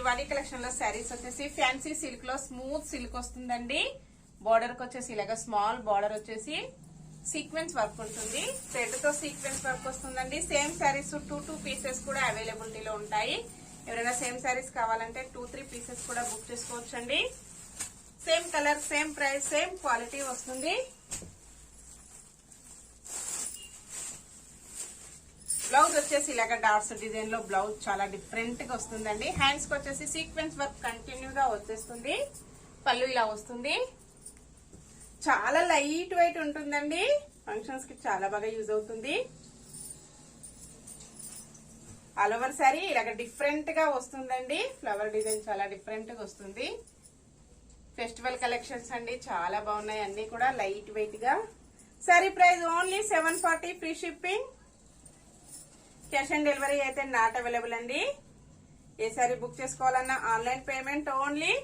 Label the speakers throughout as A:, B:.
A: Diwali collection లో శారీస్ వచ్చేసి fancy silk లో స్మూత్ సిల్క్ వస్తుందండి. బార్డర్ కి వచ్చేసి ఇలాగా స్మాల్ బార్డర్ వచ్చేసి సీక్వెన్స్ వర్క్ ఉంటుంది. థ్రెడ్ తో సీక్వెన్స్ వర్క్ వస్తుందండి. సేమ్ శారీస్ 2 పీసెస్ కూడా అవైలబిలిటీలో ఉంటాయి. ఎవరైనా సేమ్ శారీస్ కావాలంటే 2-3 పీసెస్ కూడా బుక్ చేసుకోవచ్చండి. Same colour, same price, same quality వస్తుంది. బ్లౌజ్ వచ్చేసి ఇలాగ డాట్స్ డిజైన్ లో బ్లౌజ్ చాలా డిఫరెంట్ గా వస్తుందండి. హ్యాండ్స్ కి వచ్చేసి సీక్వెన్స్ వర్క్ కంటిన్యూగా వచ్చేస్తుంది. పళ్ళు ఇలా వస్తుంది. చాలా లైట్ వెయిట్ ఉంటుందండి. ఫంక్షన్స్ కి చాలా బాగా యూజ్ అవుతుంది. ఆల్ ఓవర్ శారీ ఇలాగ డిఫరెంట్ గా వస్తుందండి. ఫ్లవర్ డిజైన్ చాలా డిఫరెంట్ గా వస్తుంది. ఫెస్టివల్ కలెక్షన్స్ అండి, చాలా బాగున్నాయి. అన్ని కూడా లైట్ వెయిట్ గా. Sari price only 740, free shipping. Cash on delivery అయితే నాట్ అవైలబుల్ అండి. ఏ శారీ బుక్ చేసుకోవాలన్నా ఆన్లైన్ పేమెంట్ ఓన్లీ.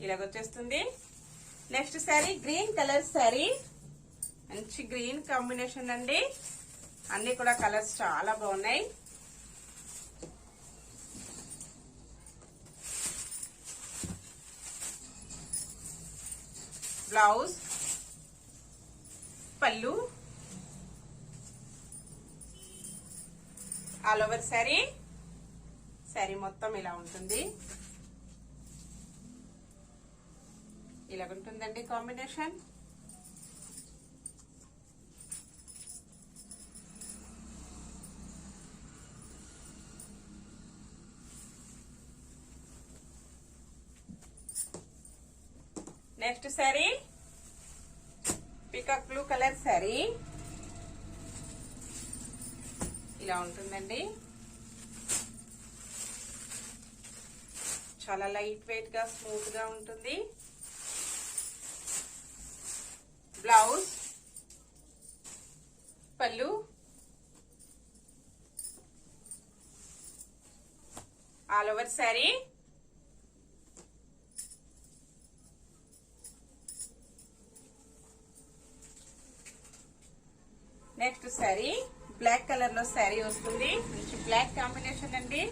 A: ఇలాగొచ్చేస్తుంది. Next sari green colour sari, మంచి గ్రీన్ కాంబినేషన్ అండి. అన్ని కూడా కలర్స్ చాలా బాగున్నాయి. బ్లౌజ్, పళ్ళు, ఆల్ ఓవర్ శారీ. శారీ మొత్తం ఇలా ఉంటుంది. ఇలాగుంటుందండి combination. Next sari peacock blue colour sari. ఇలా ఉంటుందండి. చాలా లైట్ వెయిట్ గా స్మూత్ గా ఉంటుంది. బ్లౌజ్, పళ్ళు, all over sari. Next sari black colour లో శారీ వస్తుంది. మంచి బ్లాక్ కాంబినేషన్ అండి.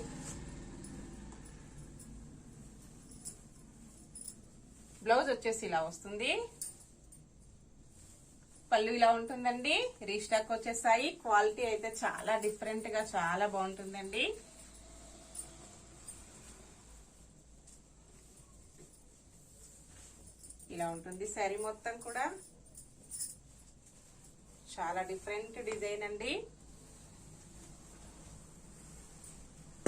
A: బ్లౌజ్ వచ్చేసి ఇలా వస్తుంది. పళ్ళు ఇలా ఉంటుందండి. రీస్టాక్ వచ్చేసాయి. క్వాలిటీ అయితే చాలా డిఫరెంట్ గా చాలా బాగుంటుందండి. ఇలా ఉంటుంది శారీ మొత్తం కూడా. చాలా డిఫరెంట్ డిజైన్ అండి.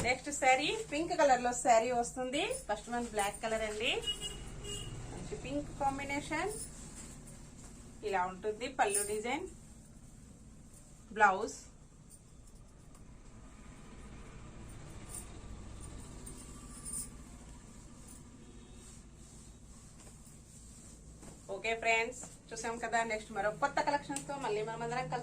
A: నెక్స్ట్ శారీ పింక్ కలర్ లో శారీ వస్తుంది. ఫస్ట్ వన్ బ్లాక్ కలర్ అండి. మంచి పింక్ కాంబినేషన్. ఇలా ఉంటుంది పళ్ళు డిజైన్. బ్లౌజ్, ఓకే ఫ్రెండ్స్, చూసాం కదా. నెక్స్ట్ మరో కొత్త కలెక్షన్స్ తో మళ్ళీ మనం అందరం కలిసి